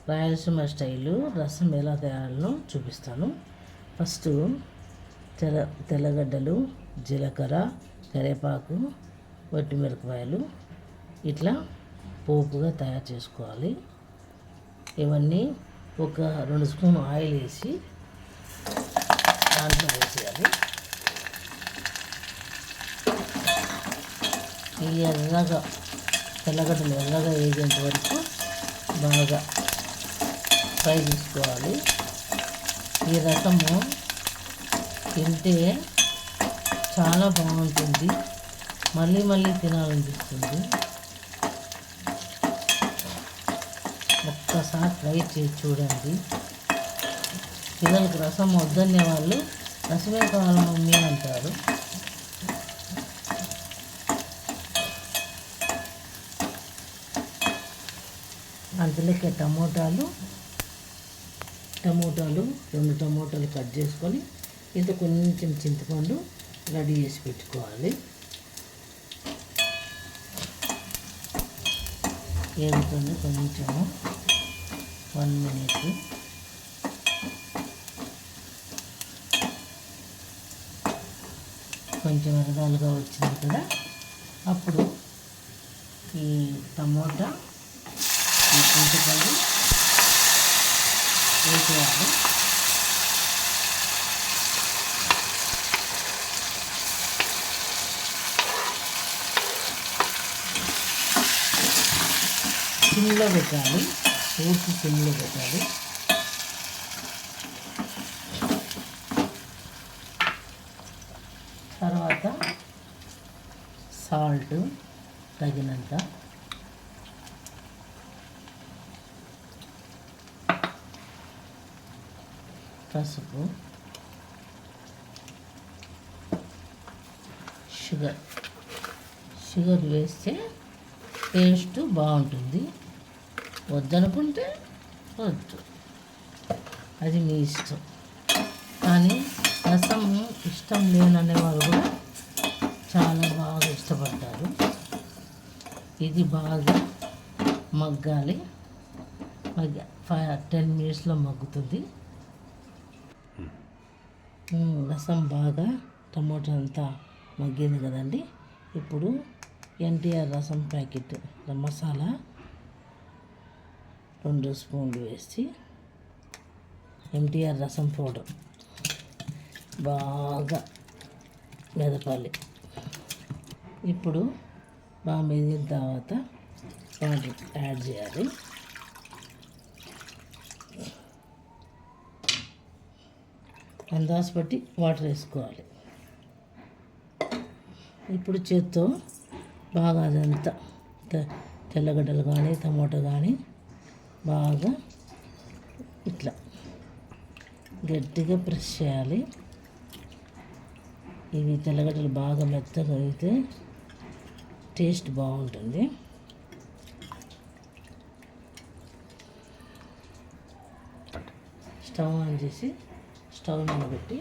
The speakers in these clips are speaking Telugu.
రాయలసీమ స్టైలు రసం ఎలా తయారో చూపిస్తాను. ఫస్ట్ తెల్లగడ్డలు, జీలకర్ర, కరివేపాకు, వట్టిమిరపకాయలు ఇట్లా పోపుగా తయారు చేసుకోవాలి. ఇవన్నీ ఒక 2 స్పూన్ ఆయిల్ వేసి దాంట్లో వేసేయాలి. ఈ ఎర్రగా తెల్లగడ్డలు ఎర్రగా వేగేంత వరకు బాగా ఫ్రై చేసుకోవాలి. ఈ రసము తింటే చాలా బాగుంటుంది, మళ్ళీ మళ్ళీ తినాలనిపిస్తుంది. ఒక్కసారి ట్రై చేసి చూడండి. పిల్లలకి రసం వద్దనే వాళ్ళు రసమే కావాలి మమ్మీ అంటారు. అందులోకి టమోటాలు 2 టమోటాలు కట్ చేసుకొని ఇంత కొంచెం చింతపండు రెడీ చేసి పెట్టుకోవాలి. ఏగుతుంది కొంచెము 1 మినిట్. కొంచెం ఎర్రగాలుగా వచ్చింది కదా, అప్పుడు ఈ టమోటా ఈ చింతపండు వేసేయాలి. సిమ్లో పెట్టాలి, పూర్తి సిమ్లో పెట్టాలి. తర్వాత సాల్ట్ తగినంత, పసుపు, షుగర్ వేస్తే టేస్ట్ బాగుంటుంది. వద్దనుకుంటే వద్దు, అది మీ ఇష్టం. కానీ రసం ఇష్టం లేననే వాళ్ళు కూడా చాలా బాగా ఇష్టపడతారు. ఇది బాగా మగ్గాలి. 10 మినిట్స్లో మగ్గుతుంది. రసం బాగా టమోటా అంతా మగ్గింది కదండి. ఇప్పుడు ఎన్టీఆర్ రసం ప్యాకెట్ మసాలా 2 స్పూన్లు వేసి ఎన్టీఆర్ రసం పౌడర్ బాగా మెదపాలి. ఇప్పుడు బాగా మెదిగిన తర్వాత వాటర్ యాడ్ చేయాలి. అందాజు బట్టి వాటర్ వేసుకోవాలి. ఇప్పుడు చేత్తో బాగా అదంతా తెల్లగడ్డలు కానీ టమోటా కానీ బాగా ఇట్లా గట్టిగా ప్రెస్ చేయాలి. ఇవి తెల్లగడ్డలు బాగా మెత్తగా అయితే టేస్ట్ బాగుంటుంది. స్టవ్ ఆన్ చేసి స్టవ్ మీద పెట్టి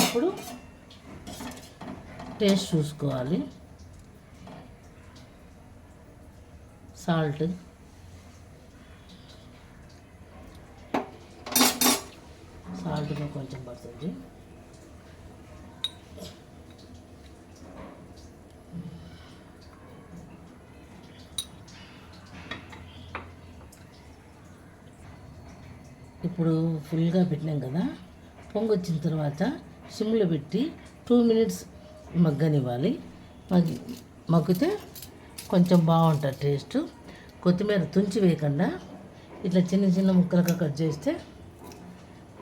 ఇప్పుడు టేస్ట్ చూసుకోవాలి. సాల్ట్, కొంచెం పడుతుంది. ఇప్పుడు ఫుల్గా పెట్టినాం కదా, పొంగు వచ్చిన తర్వాత సిమ్లో పెట్టి 2 మినిట్స్ మగ్గనివ్వాలి. మగ్గితే కొంచెం బాగుంటుంది టేస్ట్. కొత్తిమీర తుంచి వేయకుండా ఇట్లా చిన్న చిన్న ముక్కలుగా కట్ చేస్తే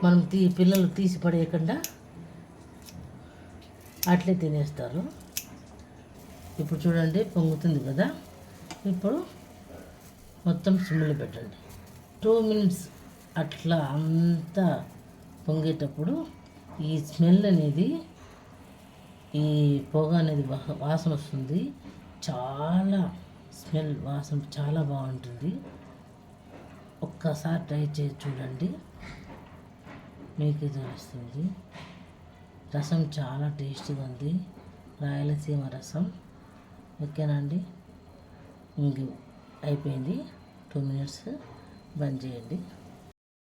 మనం పిల్లలు తీసి పడేయకుండా అట్లే తినేస్తారు. ఇప్పుడు చూడండి పొంగుతుంది కదా, ఇప్పుడు మొత్తం సిమ్లో పెట్టండి. 2 మినిట్స్ అట్లా అంతా పొంగేటప్పుడు ఈ స్మెల్ అనేది, ఈ పొగ అనేది వాసన వస్తుంది. చాలా స్మెల్ వాసన చాలా బాగుంటుంది. ఒక్కసారి ట్రై చేసి చూడండి, మీకు తెలుస్తుంది. రసం చాలా టేస్టీగా ఉంది, రాయలసీమ రసం. ఓకేనా అండి? ఇంక అయిపోయింది 2 మినిట్స్. బంద్ చేయండి.